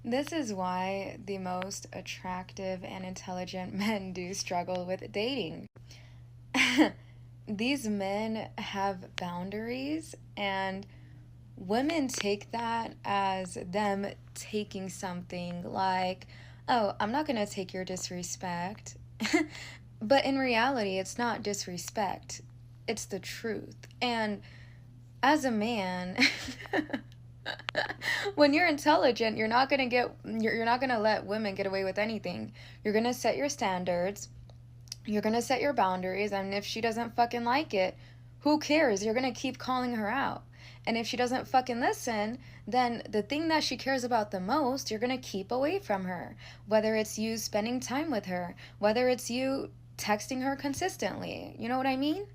This is why the most attractive and intelligent men do struggle with dating. These men have boundaries, and women take that as them taking something like, oh, I'm not going to take your disrespect. But in reality, it's not disrespect, it's the truth. And as a man, when you're intelligent, you're not going to let women get away with anything. You're going to set your standards, you're going to set your boundaries, and if she doesn't fucking like it, who cares? You're going to keep calling her out. And if she doesn't fucking listen, then the thing that she cares about the most, you're going to keep away from her. Whether it's you spending time with her, whether it's you texting her consistently. You know what I mean?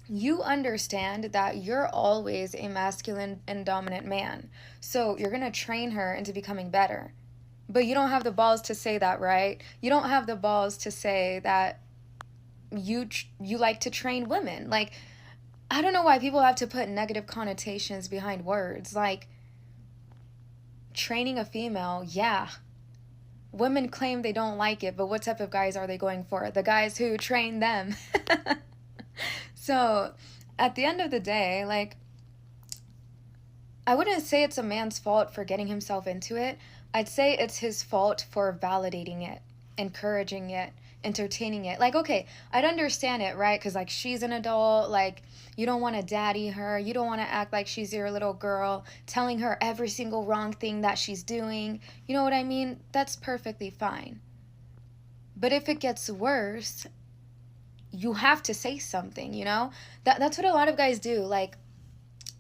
You understand that you're always a masculine and dominant man. So you're going to train her into becoming better. But you don't have the balls to say that, right? You don't have the balls to say that you like to train women. Like, I don't know why people have to put negative connotations behind words. Like, training a female, yeah. Women claim they don't like it, but what type of guys are they going for? The guys who train them. So, at the end of the day, like, I wouldn't say it's a man's fault for getting himself into it. I'd say it's his fault for validating it, encouraging it, entertaining it. Like, okay, I'd understand it, right? Because, like, she's an adult. Like, you don't want to daddy her. You don't want to act like she's your little girl, telling her every single wrong thing that she's doing. You know what I mean? That's perfectly fine. But if it gets worse, you have to say something, you know? That's what a lot of guys do. Like,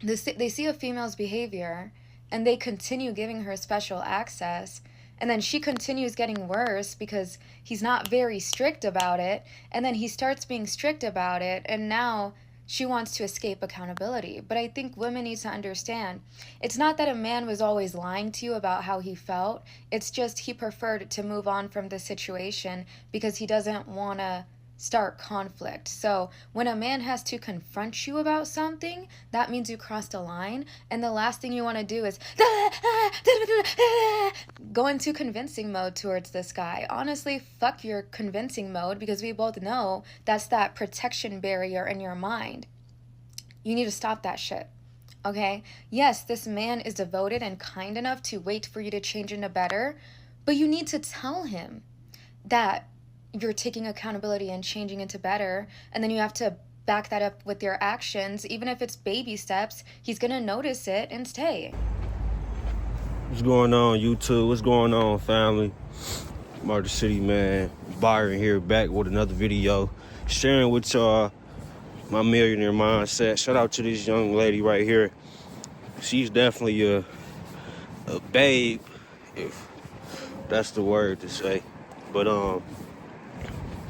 they see a female's behavior and they continue giving her special access, and then she continues getting worse because he's not very strict about it, and then he starts being strict about it, and now she wants to escape accountability. But I think women need to understand, it's not that a man was always lying to you about how he felt. It's just he preferred to move on from the situation because he doesn't want to start conflict. So when a man has to confront you about something, that means you crossed a line, and the last thing you want to do is go into convincing mode towards this guy. Honestly, fuck your convincing mode, because we both know that's that protection barrier in your mind. You need to stop that shit. Okay? Yes, this man is devoted and kind enough to wait for you to change into better, but you need to tell him that you're taking accountability and changing into better, and then you have to back that up with your actions. Even if it's baby steps, he's gonna notice it and stay. What's going on, YouTube? What's going on, family? Murder City, man. Byron here, back with another video, sharing with y'all my millionaire mindset. Shout out to this young lady right here. She's definitely a babe, if that's the word to say. But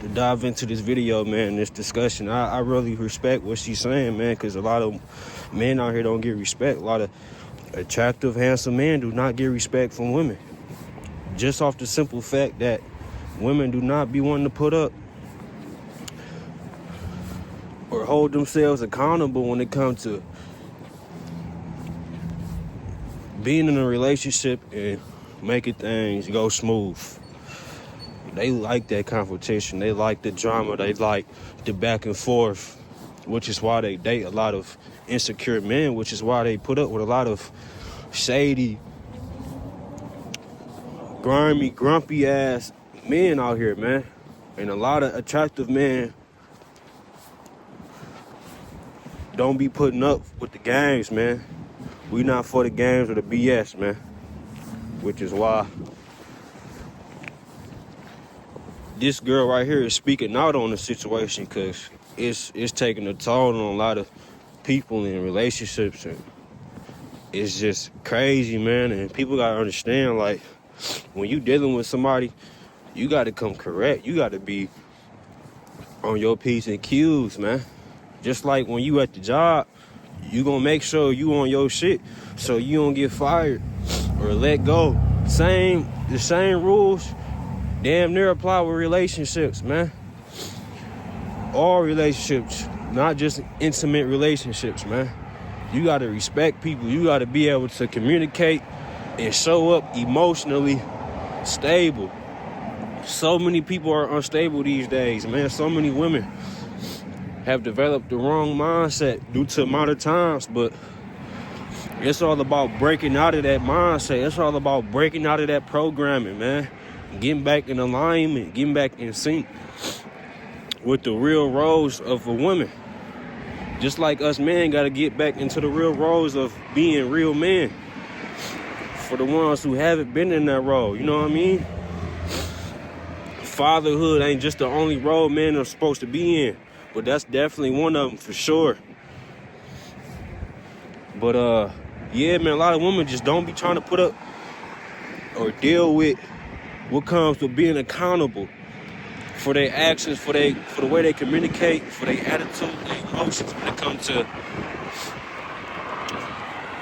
to dive into this video, man, this discussion, I really respect what she's saying, man, because a lot of men out here don't get respect. A lot of attractive, handsome men do not get respect from women. Just off the simple fact that women do not be wanting to put up or hold themselves accountable when it comes to being in a relationship and making things go smooth. They like that confrontation. They like the drama. They like the back and forth, which is why they date a lot of insecure men, which is why they put up with a lot of shady, grimy, grumpy ass men out here, man. And a lot of attractive men don't be putting up with the games, man. We not for the games or the BS, man. Which is why this girl right here is speaking out on the situation, because it's taking a toll on a lot of people in relationships, and it's just crazy, man. And people gotta understand, like, when you dealing with somebody, you gotta come correct. You gotta be on your P's and Q's, man. Just like when you at the job, you gonna make sure you on your shit so you don't get fired or let go. The same rules damn near apply with relationships, man. All relationships, not just intimate relationships, man. You gotta respect people. You gotta be able to communicate and show up emotionally stable. So many people are unstable these days, man. So many women have developed the wrong mindset due to modern times, but it's all about breaking out of that mindset. It's all about breaking out of that programming, man. Getting back in alignment, getting back in sync with the real roles of a woman. Just like us men got to get back into the real roles of being real men. For the ones who haven't been in that role, you know what I mean? Fatherhood ain't just the only role men are supposed to be in, but that's definitely one of them for sure. But yeah, man, a lot of women just don't be trying to put up or deal with what comes with being accountable for their actions, for the way they communicate, for their attitude, their emotions when it comes to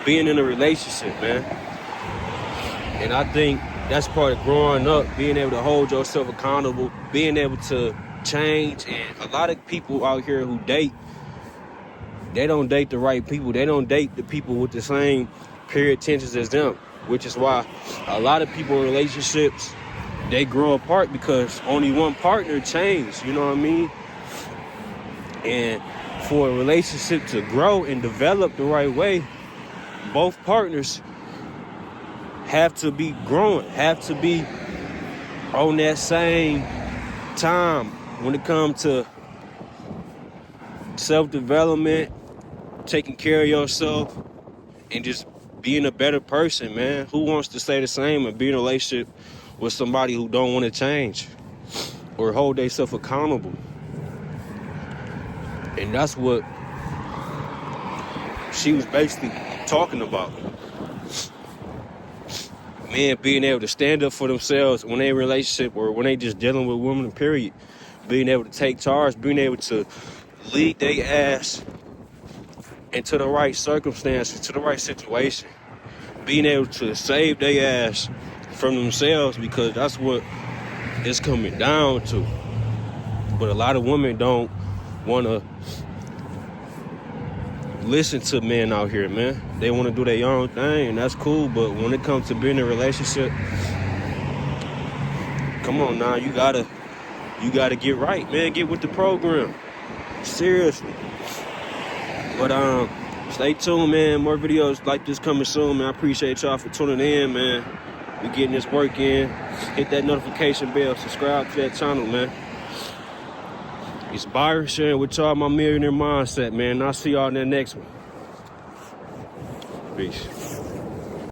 being in a relationship, man. And I think that's part of growing up, being able to hold yourself accountable, being able to change. And a lot of people out here who date, they don't date the right people. They don't date the people with the same period tensions as them, which is why a lot of people in relationships, they grow apart because only one partner changed, you know what I mean? And for a relationship to grow and develop the right way, both partners have to be growing, have to be on that same time when it comes to self-development, taking care of yourself, and just being a better person, man. Who wants to stay the same and be in a relationship with somebody who don't want to change or hold themselves accountable? And that's what she was basically talking about. Men being able to stand up for themselves when they in a relationship or when they just dealing with women, period. Being able to take charge, being able to lead their ass into the right circumstances, to the right situation. Being able to save their ass from themselves, because that's what it's coming down to. But a lot of women don't want to listen to men out here, man. They want to do their own thing, and that's cool. But when it comes to being in a relationship, come on now, you gotta get right, man. Get with the program, seriously. But stay tuned, man. More videos like this coming soon, man. I appreciate y'all for tuning in, man. We getting this work in. Hit that notification bell. Subscribe to that channel, man. It's Byron sharing with y'all my millionaire mindset, man. I'll see y'all in the next one. Peace.